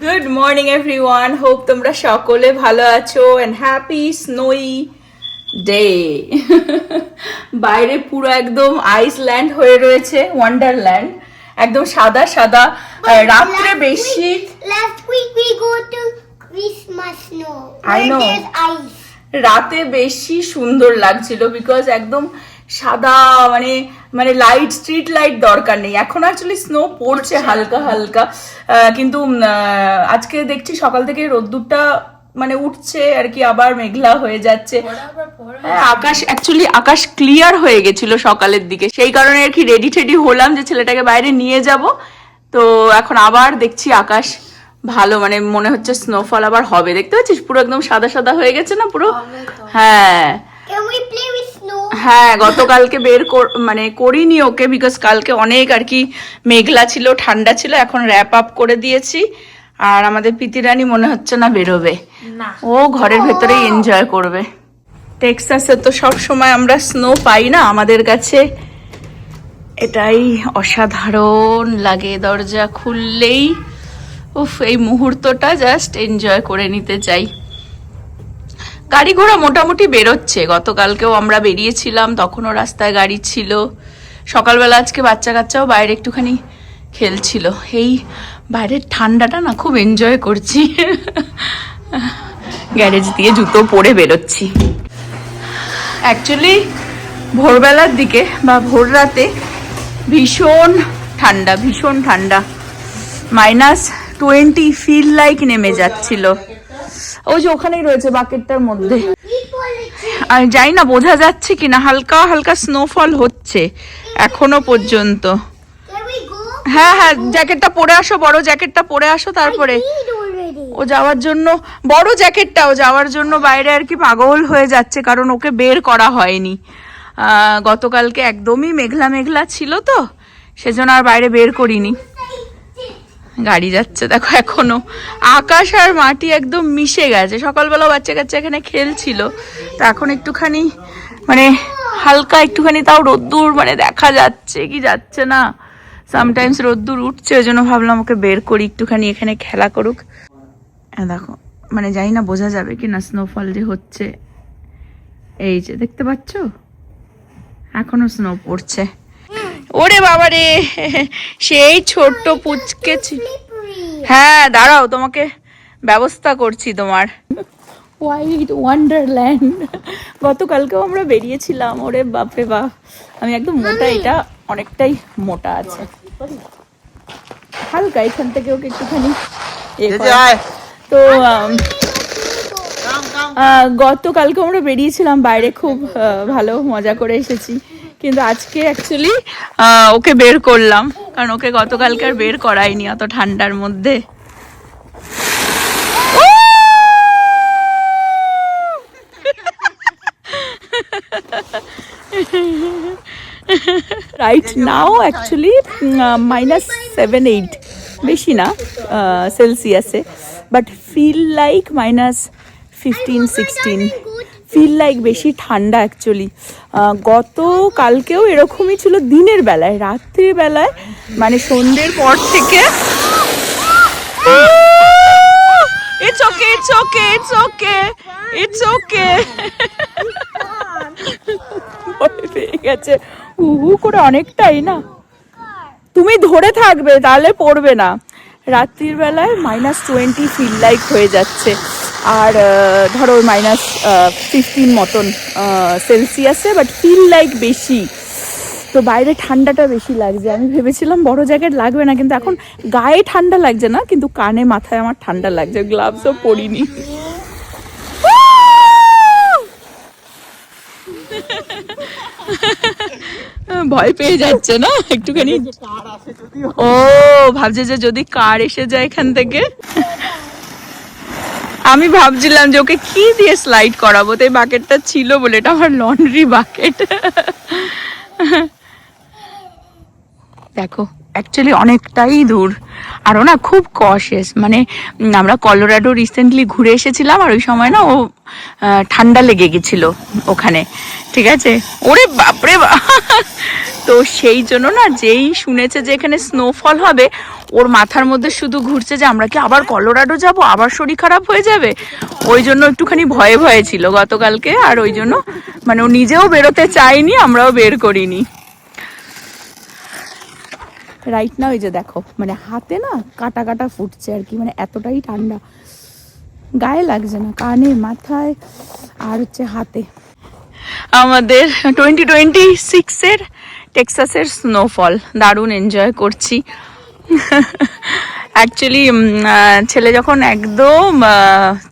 Good morning everyone. Hope তোমরা সকলে ভালো আছো and happy snowy day. বাইরে পুরো একদম আইসল্যান্ড হয়ে রয়েছে, ওয়ান্ডারল্যান্ড। একদম সাদা সাদা। রাত্রে বেশি Last week we go to Christmas snow. I know. There's ice. রাতে বেশি সুন্দর লাগছিল বিকজ একদম সাদা, মানে মানে লাইট, স্ট্রিট লাইট দরকার নেই। এখন অ্যাকচুয়ালি স্নো পড়ছে হালকা হালকা, কিন্তু আজকে দেখছি সকাল থেকে রোদ্দুরটা মানে উঠছে আর কি, আবার মেঘলা হয়ে যাচ্ছে। হ্যাঁ, আকাশ ক্লিয়ার হয়ে গেছিল সকালের দিকে, সেই কারণে আর কি রেডি টেডি হলাম যে ছেলেটাকে বাইরে নিয়ে যাব। তো এখন আবার দেখছি আকাশ ভালো, মানে মনে হচ্ছে স্নোফল আবার হবে। দেখতে পাচ্ছিস পুরো একদম সাদা সাদা হয়ে গেছে না পুরো। হ্যাঁ Can we play with snow? হ্যাঁ, গতকালকে মানে করিনি ওকে, বিকজ কালকে অনেক আর কি মেঘলা ছিল, ঠান্ডা ছিল। এখন র্যাপ আপ করে দিয়েছি। আর আমাদের পিতিরানি মনে হচ্ছে না বেরোবে, ও ঘরের ভেতরেই এনজয় করবে। টেক্সাসে তো সব সময় আমরা স্নো পাই না, আমাদের কাছে এটাই অসাধারণ লাগে। দরজা খুললেই উফ, এই মুহূর্তটা জাস্ট এনজয় করে নিতে চাই। গাড়ি ঘোড়া মোটামুটি বেরোচ্ছে, গতকালকেও আমরা বেরিয়েছিলাম, তখনও রাস্তায় গাড়ি ছিল। সকালবেলা আজকে বাচ্চা কাচ্চাও বাইরে একটুখানি খেলছিল। এই বাইরের ঠান্ডাটা না খুব এনজয় করছি। গ্যারেজ দিয়ে জুতো পরে বেরোচ্ছি। অ্যাকচুয়ালি ভোরবেলার দিকে বা ভোর রাতে ভীষণ ঠান্ডা, ভীষণ ঠান্ডা, -20 ফিল লাইক নেমে যাচ্ছিল। ওই যে ওখানেই রয়েছে বাকেটটার মধ্যে, আর জানি না বোঝা যাচ্ছে কিনা, হালকা হালকা স্নোফল হচ্ছে এখনো পর্যন্ত। Can we go? হ্যাঁ হ্যাঁ, জ্যাকেটটা পরে আসো, বড় জ্যাকেটটা পরে আসো। তারপরে Need already. ও যাওয়ার জন্য, বড় জ্যাকেটটাও যাওয়ার জন্য বাইরে আর কি পাগল হয়ে যাচ্ছে, কারণ ওকে বের করা হয়নি। গতকালকে একদমই মেঘলা মেঘলা ছিল, তো সেজন্য আর বাইরে বের করিনি। গাড়ি যাচ্ছে দেখো, এখনো আকাশ আর মাটি একদম মিশে গেছে। সকালবেলা বাচ্চা কাচ্চা এখানে খেলছিল, তো এখন একটুখানি মানে হালকা একটুখানি তাও রোদ্দুর মানে দেখা যাচ্ছে কি যাচ্ছে না, সামটাইমস রোদ্দুর উঠছে। ওই জন্য ভাবলাম ওকে বের করি, একটুখানি এখানে খেলা করুক। দেখো, মানে জানি না বোঝা যাবে কি না স্নোফল যে হচ্ছে। এই যে দেখতে পাচ্ছ, এখনো স্নো পড়ছে। ওরে বাবা রে, সেই ছোট্ট পুচকে ছিল। Slippery. হ্যাঁ দাঁড়াও, তোমাকে ব্যবস্থা করছি তোমার। হোয়াইট ওয়ান্ডারল্যান্ড, গতকালকেও আমরা বেরিয়েছিলাম। ওরে বাপরে বাপ, আমি একদম মোটা, এটা অনেকটাই মোটা আছে, হালকা এখান থেকে ওকে একটুখানি তো গতকালকে আমরা বেরিয়েছিলাম বাইরে, খুব ভালো মজা করে এসেছি। কিন্তু আজকে অ্যাকচুয়ালি ওকে বের করলাম, কারণ ওকে গতকালকে আর বের করাইনি অত ঠান্ডার মধ্যে। রাইট নাও অ্যাকচুয়ালি -7-8, বেশি না সেলসিয়াসে, but feel like -15-16, feel like বেশি ঠান্ডা অ্যাকচুয়ালি। গতকালকেও এরকমই ছিল দিনের বেলায়, রাত্রির বেলায় মানে সন্ধ্যের পর থেকে it's okay, it's okay, it's okay, it's okay, ভয় পেয়ে গেছে হু হু করে অনেকটাই না। তুমি ধরে থাকবে তাহলে পড়বে না। রাত্রির বেলায় -20 ফিল লাইক হয়ে যাচ্ছে, আর ধরো -15 মতন সেলসিয়াসে, বাট ফিল লাইক বেশি। তো বাইরে ঠান্ডাটা বেশি লাগছে। আমি ভেবেছিলাম বড় জ্যাকেট লাগবে না, কিন্তু এখন গায়ে ঠান্ডা লাগছে না, কিন্তু কানে মাথায় আমার ঠান্ডা লাগছে। গ্লাভসও পরিনি। ভয় পেয়ে যাচ্ছে না একটুখানি, ও ভাবছে যে যদি কার এসে যায় এখান থেকে। আমি ভাবছিলাম যে ওকে কি দিয়ে স্লাইড করাবো, তো এই বাকেটটা ছিল বলে, এটা আমার লন্ড্রি বাকেট। দেখো অ্যাকচুয়ালি অনেকটাই দূর, আরও না খুব কশেস। মানে আমরা কলোরাডো রিসেন্টলি ঘুরে এসেছিলাম, আর ওই সময় না ও ঠান্ডা লেগে গেছিল ওখানে, ঠিক আছে। ওরে বাপরে, তো সেই জন্য না, যেই শুনেছে যে এখানে স্নোফল হবে, ওর মাথার মধ্যে শুধু ঘুরছে যে আমরা কি আবার কলোরাডো যাব, আবার শরীর খারাপ হয়ে যাবে। ওই জন্য একটুখানি ভয়ে ভয়ে ছিল গতকালকে, আর ওই জন্য মানে ও নিজেও বেরোতে চায়নি, আমরাও বের করিনি। রাইট না, ওই যে দেখো মানে হাতে না কাটা কাটা ফুটছে আর কি, মানে এতটাই ঠান্ডা, গায়ে লাগছে না, কানে মাথায় আর হচ্ছে হাতে। আমাদের 2026-এর টেক্সাসের স্নোফল দারুণ এনজয় করছি। অ্যাকচুয়ালি ছেলে যখন একদম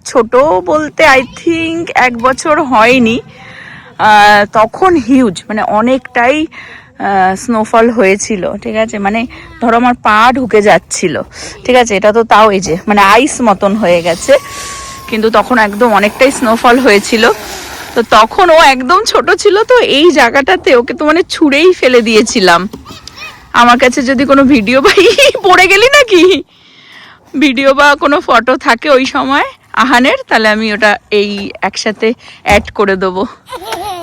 ছোট বলতে আই থিঙ্ক 1 বছর হয়নি, তখন হিউজ মানে অনেকটাই স্নোফল হয়েছিল, ঠিক আছে, মানে ধরো আমার পা ঢুকে যাচ্ছিল, ঠিক আছে, এটা তো তাও এই যে মানে আইস মতন হয়ে গেছে, কিন্তু তখন একদম অনেকটাই স্নোফল হয়েছিল। তো তখন ও একদম ছোট ছিল, তো এই জায়গাটাতে ওকে তো মানে ছুঁড়েই ফেলে দিয়েছিলাম। আমার কাছে যদি কোনো ভিডিও পাই, পড়ে গেলি নাকি, ভিডিও বা কোনো ফটো থাকে ওই সময় আহানের, তাহলে আমি ওটা এই একসাথে অ্যাড করে দেবো।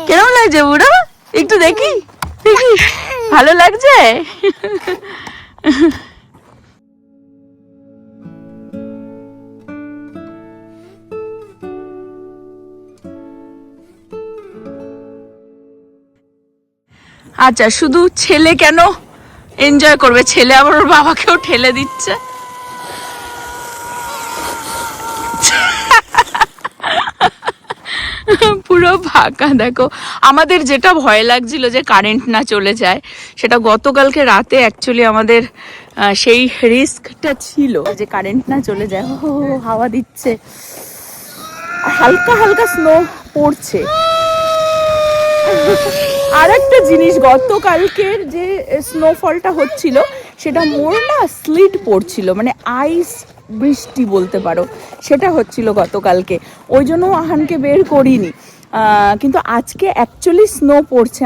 কেমন লাগছে বুড়ো, একটু দেখি দেখি, ভালো লাগছে? আচ্ছা, শুধু ছেলে কেন এনজয় করবে, ছেলে আবার ওর বাবাকেও ঠেলে দিচ্ছে। পুরো ফাঁকা দেখো। আমাদের যেটা ভয় লাগছিল যে কারেন্ট না চলে যায়, সেটা গতকালকে রাতে অ্যাকচুয়ালি আমাদের সেই রিস্কটা ছিল যে কারেন্ট না চলে যায়। ও হাওয়া দিচ্ছে, হালকা হালকা স্নো পড়ছে। আর একটা জিনিস, গতকালকের যে স্নোফলটা হচ্ছিল সেটা মোর না স্লিট পড়ছিল, মানে আইস বৃষ্টি বলতে পারো, সেটা হচ্ছিল গতকালকে, ওই জন্য আহানকে বের করিনি। কিন্তু আজকে অ্যাকচুয়ালি স্নো পড়ছে,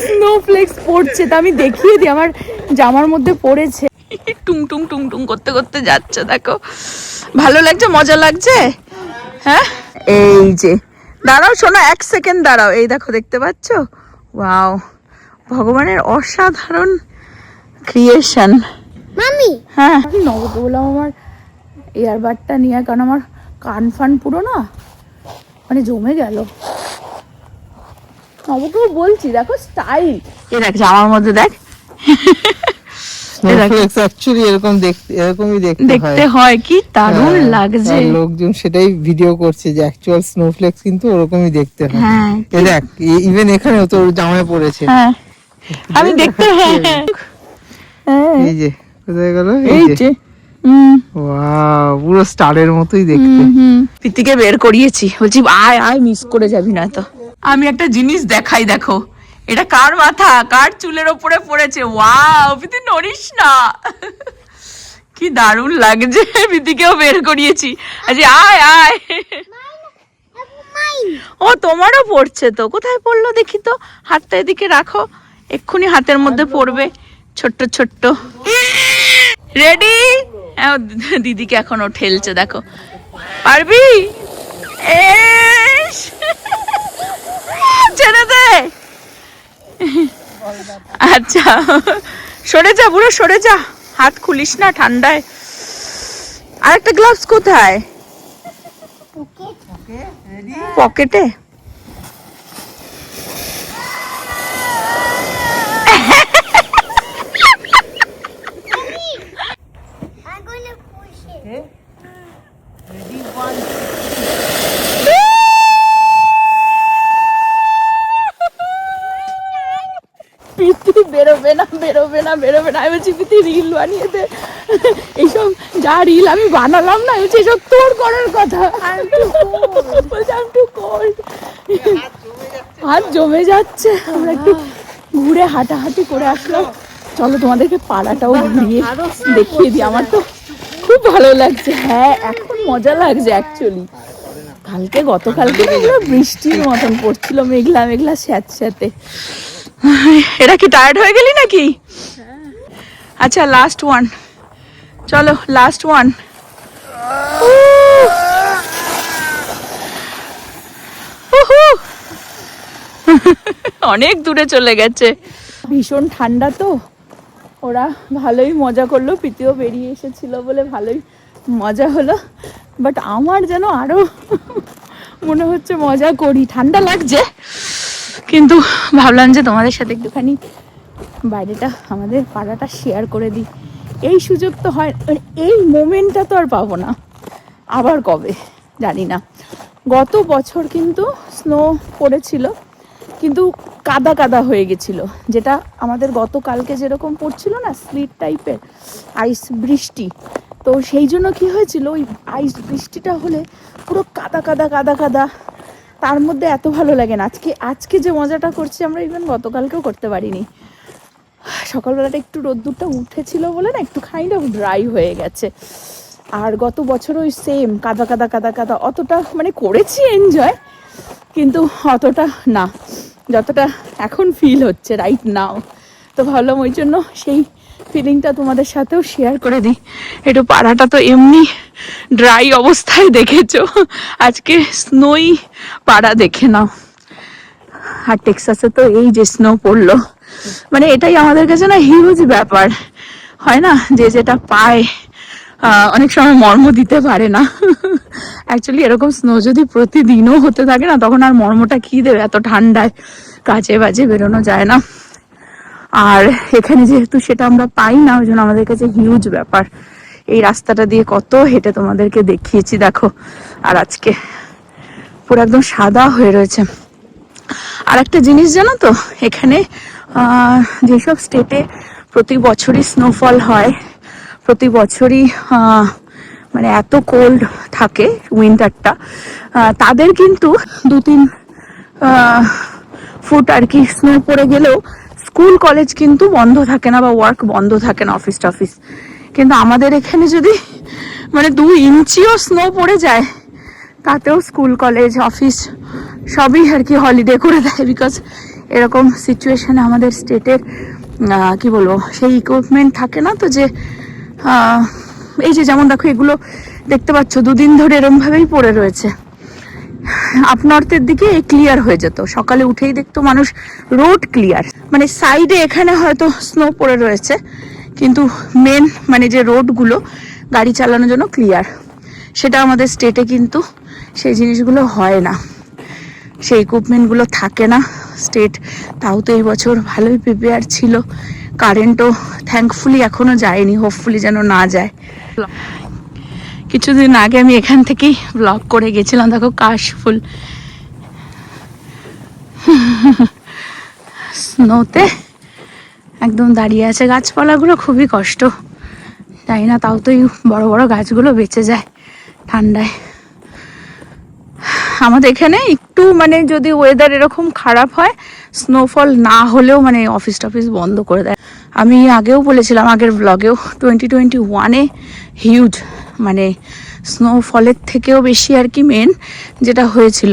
স্নোফ্লেক্স পড়ছে, তা আমি দেখিয়ে দিই, আমার জামার মধ্যে পড়েছে, টুং টুং টুং টুং করতে করতে যাচ্ছে, দেখো ভালো লাগছে, মজা লাগছে। হ্যাঁ, এই যে দাঁড়াও শোনো, 1 সেকেন্ড দাঁড়াও, এই দেখো দেখতে পাচ্ছ, ওয়াও, ভগবানের অসাধারণ ক্রিয়েশন। মামি, হ্যাঁ, নগদ বললাম আমার ইয়ারবাডটা নিয়ে, কারণ আমার কান ফান পুরো না মানে জমে গেল। নবকেও বলছি দেখো স্টাইল, এ দেখ জামার মধ্যে দেখ, অ্যাকচুয়ালি এরকম এরকমই দেখতে হয়, কি দারুণ লাগছে। লোকজন সেটাই ভিডিও করছে যে অ্যাকচুয়াল স্নোফ্লেক্স কিন্তু ওরকমই দেখতে হয়। হ্যাঁ, এই দেখ, ইভেন এখানেও তোর জামায় পড়েছে। হ্যাঁ আমি দেখতে, হ্যাঁ এই যে কোথায় গেল, এই যে ওয়াও, পুরো স্টারের মতোই দেখতে। প্রীতিকে বের করিয়েছি, বলছি আয় আয়, মিস করে যাবি না তো। আমি একটা জিনিস দেখাই, দেখো এটা কার মাথা, কার চুলের ওপরে পড়েছে। ওয়াও, প্রীতি নড়িস না, কি দারুণ লাগছে। প্রীতিকেও বের করিয়েছি, আচ্ছা আয় আয়। ও তোমারও পড়ছে তো, কোথায় পড়লো দেখি তো, হাতটা এদিকে রাখো, এক্ষুনি হাতের মধ্যে পড়বে, ছোট্ট ছোট্ট। রেডি? দিদিকে এখনো ঠেলছে, দেখো পারবি? ছেড়ে দে। আচ্ছা সরে যা বুড়ো, সরে যা, হাত খুলিস না ঠান্ডায়। আর একটা গ্লাভস কোথায়? পকেটে। I'm gonna push it. Ready, 1, 2. প্রীতি বেরোবে না, বেরোবে না, বেরোবে না। আমি বলছি প্রীতি রিল বানিয়ে দে, এইসব যা রিল আমি বানালাম না, বলছি এসব তোর করার কথা। বলছি আমি একটু কোল্ড, হাত জমে যাচ্ছে। আমরা একটু ঘুরে হাঁটাহাঁটি করে আসলাম, চলো তোমাদেরকে পাড়াটাও ঘুরিয়ে দেখিয়ে দিই। আমার তো খুব ভালো লাগছে, হ্যাঁ এখন মজা লাগছে অ্যাকচুয়ালি। কালকে গতকালকে বৃষ্টির মতন পড়ছিল, মেঘলা মেঘলা স্যাঁতস্যাঁতে। এটা কি টায়ার্ড হয়ে গেলি নাকি? আচ্ছা লাস্ট ওয়ান, চলো লাস্ট ওয়ান। অনেক দূরে চলে গেছে। ভীষণ ঠান্ডা তো, ওরা ভালোই মজা করলো, প্রীতিও বেরিয়ে এসেছিল বলে ভালোই মজা হলো। বাট আমার যেন আরো মনে হচ্ছে মজা করি, ঠান্ডা লাগছে, কিন্তু ভাবলাম যে তোমাদের সাথে একটুখানি বাইরেটা আমাদের পাড়াটা শেয়ার করে দিই। এই সুযোগ তো হয়, এই মোমেন্টটা তো আর পাবো না, আবার কবে জানি না। গত বছর কিন্তু স্নো পড়েছিল, কিন্তু কাদা কাদা হয়ে গেছিল, যেটা আমাদের গতকালকে যেরকম পড়ছিল না স্লিট টাইপের আইস বৃষ্টি, তো সেই জন্য কি হয়েছিল, ওই আইস বৃষ্টিটা হলে পুরো কাদা কাদা কাদা কাদা, তার মধ্যে এত ভালো লাগে না। আজকে যে মজাটা করছি আমরা ইভেন গতকালকেও করতে পারিনি। সকালবেলাটা একটু রোদ্দুরটা উঠেছিল বলে না একটু কাইন্ড অফ ড্রাই হয়ে গেছে। আর গত বছর ওই সেম কাদা কাদা কাদা কাদা, অতটা মানে করেছি এনজয়, কিন্তু অতটা না যতটা এখন ফিল হচ্ছে রাইট নাও। তো ভাবলাম ওই জন্য সেই ফিলিংটা তোমাদের সাথেও শেয়ার করে দিই। একটু পাড়াটা তো এমনি ড্রাই অবস্থায় দেখেছো, আজকে স্নোই পাড়া দেখে নাও। আর টেক্সাসে তো এই যে স্নো পড়লো, মানে এটাই আমাদের কাছে না হিউজ ব্যাপার, হয় না যে যেটা পায় অনেক সময় মর্ম দিতে পারে না। অ্যাকচুয়ালি এরকম স্নো যদি প্রতিদিনও হতে থাকে না, তখন আর মর্মটা কি দেবে, এত ঠান্ডায় কাজে বাজে বেরোনো যায় না। আর এখানে যেহেতু সেটা আমরা পাই না, ওই জন্য আমাদের কাছে হিউজ ব্যাপার। এই রাস্তাটা দিয়ে কত হেঁটে তোমাদেরকে দেখিয়েছি দেখো, আর আজকে পুরো একদম সাদা হয়ে রয়েছে। আর একটা জিনিস জানো তো, এখানে যেসব স্টেটে প্রতি বছরই স্নোফল হয়, প্রতি বছরই মানে এত কোল্ড থাকে উইন্টারটা, তাদের কিন্তু 2-3 ফুট আর কি স্নো পড়ে গেলেও স্কুল কলেজ কিন্তু বন্ধ থাকে না, বা ওয়ার্ক বন্ধ থাকে না, অফিস টফিস। কিন্তু আমাদের এখানে যদি মানে 2 ইঞ্চিও স্নো পড়ে যায়, তাতেও স্কুল কলেজ অফিস সবই আর কি হলিডে করে দেয়, বিকজ এরকম সিচুয়েশনে আমাদের স্টেটের কি বলবো সেই ইকুইপমেন্ট থাকে না। তো যে এই যে যেমন দেখো এগুলো দেখতে পাচ্ছ 2 দিন ধরে এরকম ভাবেই পড়ে রয়েছে। আপ নর্থের দিকে ক্লিয়ার হয়ে যেত, সকালে উঠেই দেখতো মানুষ রোড ক্লিয়ার, মানে সাইডে এখানে হয়তো স্নো পড়ে রয়েছে, কিন্তু মেন মানে যে রোডগুলো গাড়ি চালানোর জন্য ক্লিয়ার, সেটা আমাদের স্টেটে কিন্তু সেই জিনিসগুলো হয় না, সেই ইকুইপমেন্টগুলো থাকে না স্টেট। তাও তো এই বছর ভালোই প্রিপেয়ার ছিল, কারেন্টও থ্যাঙ্কফুলি এখনো যায়নি, হোপফুলি যেন না যায়। কিছুদিন আগে আমি এখান থেকেই ব্লগ করে গেছিলাম, দেখো কাশফুল স্নোতে একদম দাঁড়িয়ে আছে, গাছপালাগুলো খুবই কষ্ট, জানি না তাও তো এই বড় বড় গাছগুলো বেঁচে যায় ঠান্ডায়। আমাদের এখানে একটু মানে যদি ওয়েদার এরকম খারাপ হয়, স্নোফল না হলেও মানে অফিস টফিস বন্ধ করে দেয়। আমি আগেও বলেছিলাম আগের ব্লগেও, 2021-এ হিউজ মানে স্নোফলের থেকেও বেশি আর কি মেন যেটা হয়েছিল,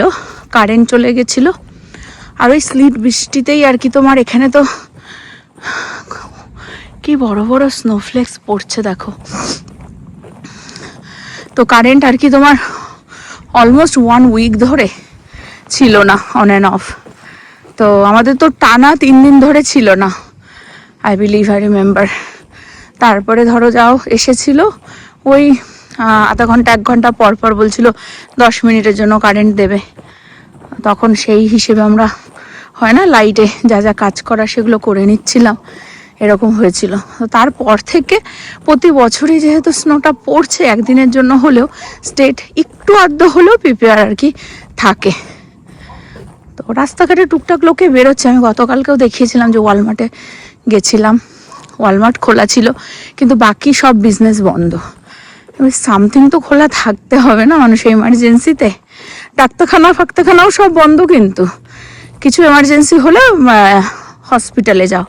কারেন্ট চলে গেছিল। আর ওই স্লিট বৃষ্টিতেই আর কি তোমার এখানে তো কি বড় বড় স্নোফ্লেক্স পড়ছে দেখো, তো কারেন্ট আর কি তোমার অলমোস্ট 1 উইক ধরে ছিল না, অন অ্যান্ড অফ। তো আমাদের তো টানা 3 দিন ধরে ছিল না, আই বিলিভ, আই রিমেম্বার। তারপরে ধরো যাও এসেছিল ওই আধা ঘন্টা 1 ঘন্টা পর পর বলছিল 10 মিনিটের জন্য কারেন্ট দেবে, তখন সেই হিসেবে আমরা হয় না লাইটে যা যা কাজ করা সেগুলো করে নিচ্ছিলাম, এরকম হয়েছিল। তো তারপর থেকে প্রতি বছরই যেহেতু স্নোটা পড়ছে একদিনের জন্য হলেও, স্টেট একটু আধ হলেও প্রিপেয়ার আর কি থাকে। তো রাস্তাঘাটে টুকটাক লোকে বেরোচ্ছে, আমি গতকালকেও দেখিয়েছিলাম যে ওয়ালমার্টে গেছিলাম, ওয়ালমার্ট খোলা ছিল কিন্তু বাকি সব বিজনেস বন্ধ। সামথিং তো খোলা থাকতে হবে না মানুষের এমার্জেন্সিতে, ডাক্তারখানাও সব বন্ধ, কিন্তু কিছু এমার্জেন্সি হলে হসপিটালে যাও,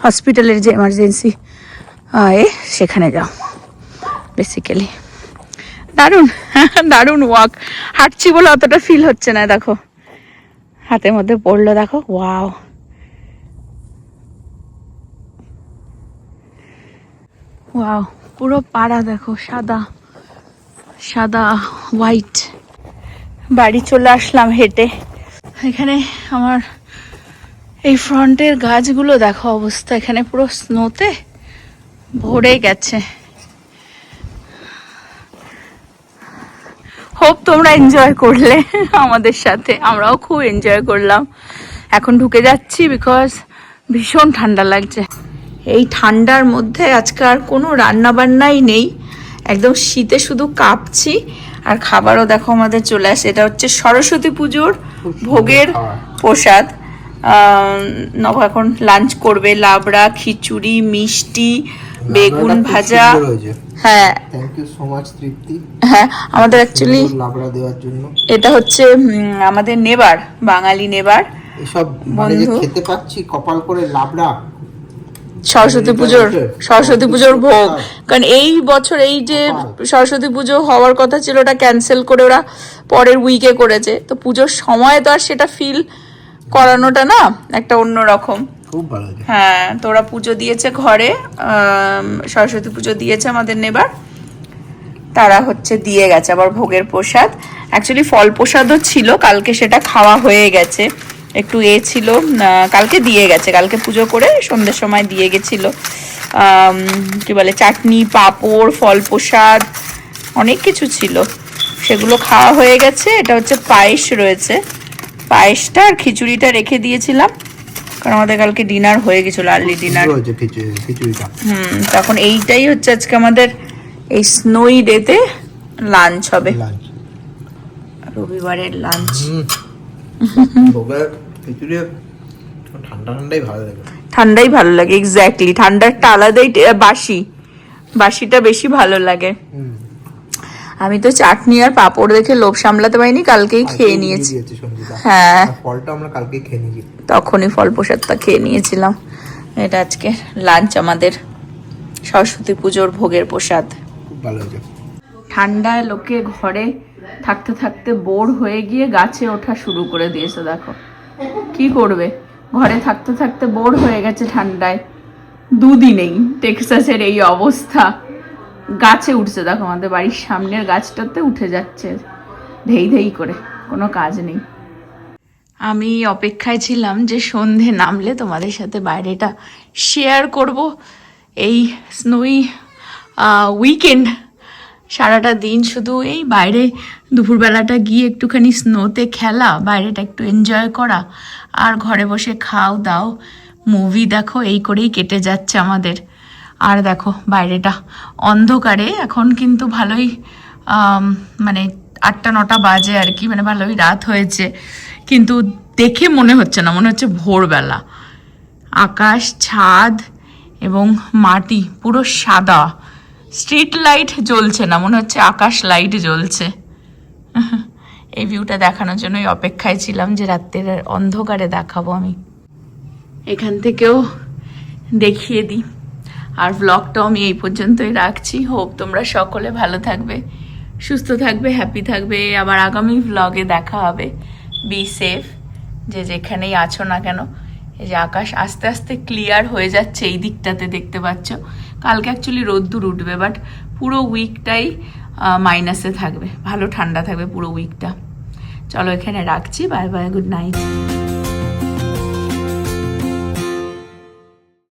হসপিটালের যে এমার্জেন্সি সেখানে যাও বেসিক্যালি। দারুণ দারুণ ওয়াক, হাঁটছি বলে অতটা ফিল হচ্ছে না, দেখো হাতের মধ্যে পড়লো, দেখো ওয়াও। ওয়াও, পুরো পাড়া দেখো সাদা সাদা হোয়াইট। বাড়ি চলে আসলাম হেঁটে, এখানে আমার এই ফ্রন্টের গাছগুলো দেখো অবস্থা, এখানে পুরো স্নোতে ভরে গেছে। হোপ তোমরা এনজয় করলে আমাদের সাথে, আমরাও খুব এনজয় করলাম। এখন ঢুকে যাচ্ছি বিকজ ভীষণ ঠান্ডা লাগছে। এই ঠান্ডার মধ্যে আজকে আর কোনো রান্না বান্নাই নেই, একদম শীতে শুধু কাঁপছি। আর খাবারও দেখো আমাদের চলে আসে, এটা হচ্ছে সরস্বতী পুজোর ভোগের প্রসাদ। নব এখন লাঞ্চ করবে, লাবড়া, খিচুড়ি, মিষ্টি, বেগুন ভাজা। হ্যাঁ, থ্যাংক ইউ সো মাচ তৃপ্তি। হ্যাঁ, আমাদের অ্যাকচুয়ালি লাবড়া দেওয়ার জন্য। এটা হচ্ছে আমাদের নেবার, বাঙালি নেবার এসব মানে যে খেতে পাচ্ছি কপাল করে লাবড়া সরস্বতী পুজোর ভোগ। কারণ এই বছর এই যে সরস্বতী পুজো হওয়ার কথা ছিল ওটা ক্যান্সেল করে ওরা পরের উইকে করেছে, তো পুজোর সময় তো আর সেটা ফিল করানোটা না একটা অন্যরকম। খুব ভালো। হ্যাঁ, তো ওরা পুজো দিয়েছে ঘরে, সরস্বতী পুজো দিয়েছে আমাদের নেবার, তারা হচ্ছে দিয়ে গেছে আবার ভোগের প্রসাদ। অ্যাকচুয়ালি ফল প্রসাদও ছিল কালকে, সেটা খাওয়া হয়ে গেছে। একটু ছিল, কালকে দিয়ে গেছে, কালকে পুজো করে সন্ধ্যের সময় দিয়ে গেছিল। কি বলে, চাটনি, পাঁপড়, ফল প্রসাদ, অনেক কিছু ছিল, সেগুলো খাওয়া হয়ে গেছে। এটা হচ্ছে পায়েস রয়েছে, পায়েসটা আর খিচুড়িটা রেখে দিয়েছিলাম কারণ আমাদের কালকে ডিনার হয়ে গেছিল, আর্লি ডিনার। তখন এইটাই হচ্ছে আজকে আমাদের এই স্নোই ডেতে লাঞ্চ হবে, রবিবারের লাঞ্চ। ঠান্ডাই ভালো লাগে, এক্স্যাক্টলি। ঠান্ডারটা আলাদাই, বাসিটা বেশি ভালো লাগে। আমি তো চাটনি আর পাঁপড় দেখে লোভ সামলাতে পারিনি, কালকেই খেয়ে নিয়েছি। হ্যাঁ, ফলটা আমরা কালকেই খেয়ে নিয়েছি, তখনই ফল প্রসাদটা খেয়ে নিয়েছিলাম। এটা আজকে লাঞ্চ আমাদের, সরস্বতী পুজোর ভোগের প্রসাদ। খুব ভালো হয়েছে। ঠান্ডায় লোকে ঘরে থাকতে থাকতে বোর হয়ে গিয়ে গাছে ওঠা শুরু করে দিয়েছে। দেখো কি করবে, ঘরে থাকতে থাকতে বোর হয়ে গেছে ঠান্ডায়। দুদিনেই টেক্সাসের এই অবস্থা, গাছে উঠছে। দেখো আমাদের বাড়ির সামনের গাছটাতে উঠে যাচ্ছে ধেই ধেই করে, কোনো কাজ নেই। আমি অপেক্ষায় ছিলাম যে সন্ধে নামলে তোমাদের সাথে বাইরেটা শেয়ার করব। এই স্নোই উইকেন্ড সারাটা দিন শুধু এই বাইরে, দুপুরবেলাটা গিয়ে একটুখানি স্নোতে খেলা, বাইরেটা একটু এনজয় করা, আর ঘরে বসে খাও দাও, মুভি দেখো, এই করেই কেটে যাচ্ছে আমাদের। আর দেখো বাইরেটা অন্ধকারে, এখন কিন্তু ভালোই মানে 8-9 বাজে আর কি, মানে ভালোই রাত হয়েছে, কিন্তু দেখে মনে হচ্ছে না, মনে হচ্ছে ভোরবেলা। আকাশ, ছাদ এবং মাটি পুরো সাদা, স্ট্রিট লাইট জ্বলছে না, মনে হচ্ছে আকাশ লাইট জ্বলছে। এই ভিউটা দেখানোর জন্যই অপেক্ষায় ছিলাম যে রাত্রের অন্ধকারে দেখাবো আমি। এখান থেকেও দেখিয়ে দিই। আর ব্লগটাও আমি এই পর্যন্তই রাখছি। হোপ তোমরা সকলে ভালো থাকবে, সুস্থ থাকবে, হ্যাপি থাকবে। আবার আগামী ব্লগে দেখা হবে। বি সেফ, যে যেখানেই আছো না কেন। এই যে আকাশ আস্তে আস্তে ক্লিয়ার হয়ে যাচ্ছে, এই দিকটাতে দেখতে পাচ্ছ। কালকে অ্যাকচুয়ালি রোদ্দুর উঠবে, বাট পুরো উইকটাই মাইনাসে থাকবে, ভালো ঠান্ডা থাকবে পুরো উইকটা। চলো এখানে রাখছি, বাই বাই, গুড নাইট।